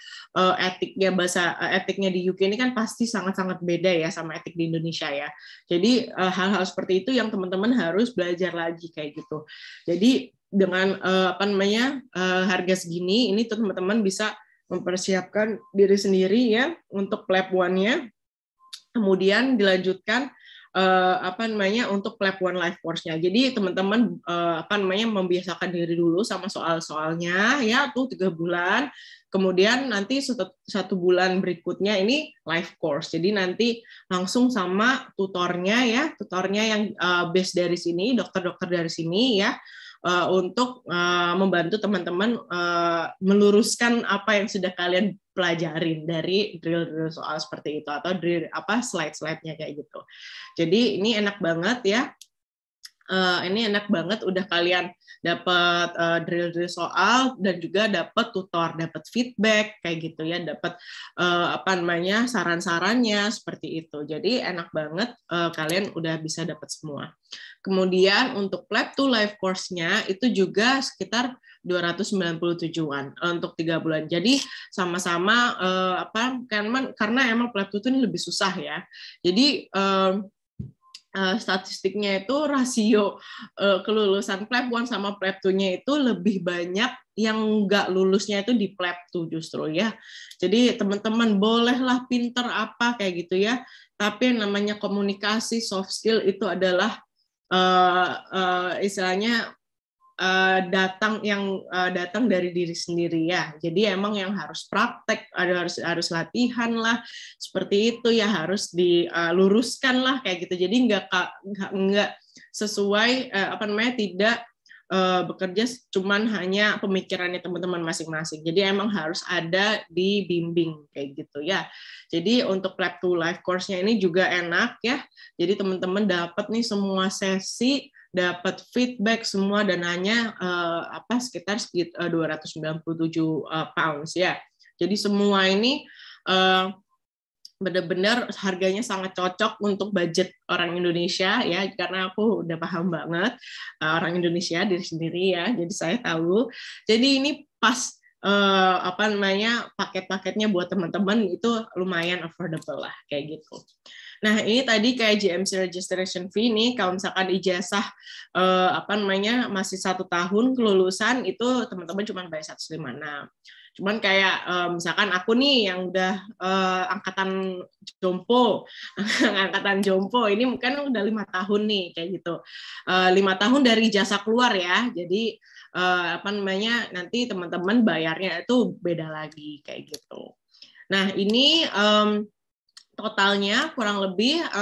etiknya di UK ini kan pasti sangat-sangat beda ya sama etik di Indonesia ya. Jadi hal-hal seperti itu yang teman-teman harus belajar lagi kayak gitu. Jadi dengan harga segini ini tuh teman-teman bisa mempersiapkan diri sendiri ya untuk PLAB 1-nya. Kemudian dilanjutkan untuk PLAB 1 live course-nya. Jadi teman-teman membiasakan diri dulu sama soal-soalnya ya tuh 3 bulan. Kemudian nanti 1 bulan berikutnya ini live course. Jadi nanti langsung sama tutornya ya, tutornya yang base dari sini, dokter-dokter dari sini ya. Untuk membantu teman-teman meluruskan apa yang sudah kalian pelajarin dari drill soal seperti itu atau drill slide-slide-nya kayak gitu. Jadi ini enak banget ya. Ini enak banget udah kalian dapat drill soal dan juga dapat tutor, dapat feedback kayak gitu ya, dapat saran-sarannya seperti itu. Jadi enak banget kalian udah bisa dapat semua. Kemudian untuk PLAB 2 live course-nya itu juga sekitar 297-an untuk 3 bulan. Jadi sama-sama karena emang PLAB 2 itu ini lebih susah ya. Jadi statistiknya itu rasio kelulusan PLAB 1 sama PLAB 2-nya itu lebih banyak yang nggak lulusnya itu di PLAB 2 justru ya. Jadi teman-teman bolehlah pinter apa kayak gitu ya, tapi yang namanya komunikasi, soft skill itu adalah istilahnya datang dari diri sendiri ya. Jadi emang yang harus praktek, harus latihan lah, seperti itu ya, harus diluruskan lah kayak gitu. Jadi nggak sesuai tidak bekerja cuman hanya pemikirannya teman-teman masing-masing. Jadi emang harus ada dibimbing kayak gitu ya. Jadi untuk PLAB 2 live course-nya ini juga enak ya. Jadi teman-teman dapat nih semua sesi, dapat feedback semua, dananya sekitar 297 pounds ya. Jadi semua ini benar-benar harganya sangat cocok untuk budget orang Indonesia ya, karena aku udah paham banget orang Indonesia diri sendiri ya, jadi saya tahu. Jadi ini pas paket-paketnya buat teman-teman itu lumayan affordable lah kayak gitu. Nah ini tadi kayak GMC registration fee nih, kalau misalkan ijazah masih 1 tahun kelulusan itu teman-teman cuma bayar 156. Cuman kayak misalkan aku nih yang udah angkatan jompo ini mungkin udah 5 tahun nih kayak gitu. 5 tahun dari jasa keluar ya. Jadi nanti teman-teman bayarnya itu beda lagi kayak gitu. Nah, ini totalnya kurang lebih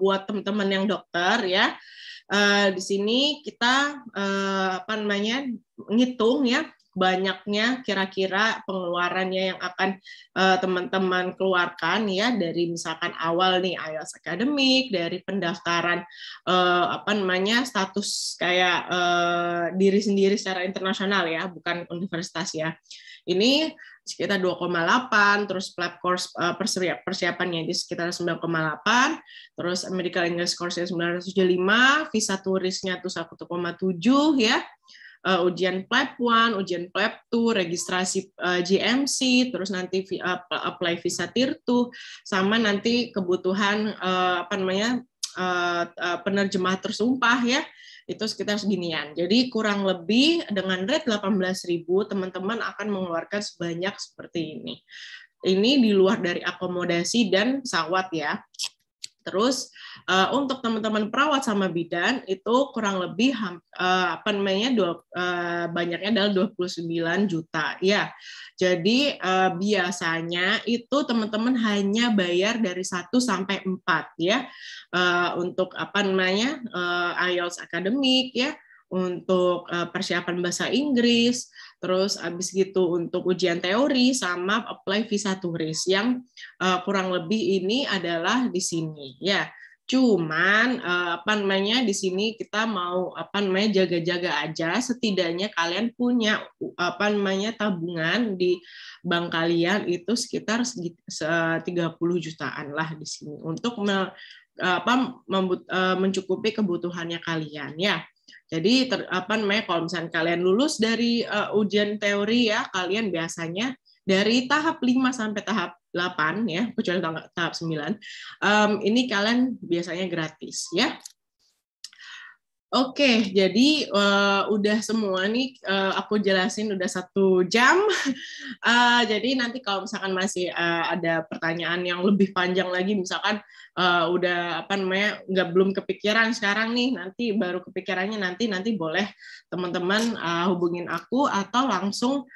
buat teman-teman yang dokter ya. Di sini kita ngitung ya banyaknya kira-kira pengeluarannya yang akan teman-teman keluarkan ya, dari misalkan awal nih IELTS akademik, dari pendaftaran status kayak diri sendiri secara internasional ya, bukan universitas ya. Ini sekitar 2,8, terus PLAB course persiapannya di sekitar 9,8, terus medical English course-nya 975, visa turisnya tuh 1,7 ya. Ujian PLAB 1, ujian PLAB 2, registrasi GMC, terus nanti apply visa Tier 2, sama nanti kebutuhan penerjemah tersumpah ya, itu sekitar seginian. Jadi kurang lebih dengan rate 18.000 teman-teman akan mengeluarkan sebanyak seperti ini. Ini di luar dari akomodasi dan pesawat ya. Terus untuk teman-teman perawat sama bidan itu kurang lebih banyaknya adalah 29 juta ya. Jadi biasanya itu teman-teman hanya bayar dari 1 sampai 4 ya. Untuk IELTS akademik ya. untuk persiapan bahasa Inggris, terus habis gitu untuk ujian teori sama apply visa turis yang kurang lebih ini adalah di sini ya. Cuman di sini kita mau jaga-jaga aja, setidaknya kalian punya tabungan di bank kalian itu sekitar 30 jutaan lah di sini untuk mencukupi kebutuhannya kalian ya. Jadi kalau misalnya kalian lulus dari ujian teori ya, kalian biasanya dari tahap 5 sampai tahap 8 ya, kecuali tahap 9, ini kalian biasanya gratis ya. Oke, jadi udah semua nih aku jelasin udah 1 jam. Jadi nanti kalau misalkan masih ada pertanyaan yang lebih panjang lagi, misalkan udah belum kepikiran sekarang nih, nanti baru kepikirannya nanti boleh teman-teman hubungin aku atau langsung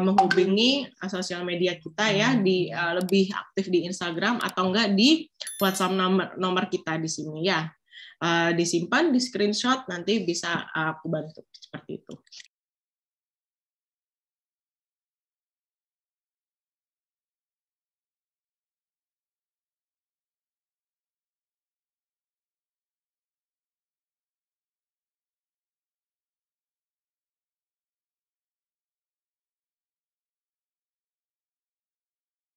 menghubungi sosial media kita ya, di lebih aktif di Instagram atau enggak di WhatsApp nomor kita di sini ya. Disimpan, di screenshot, nanti bisa aku bantu seperti itu.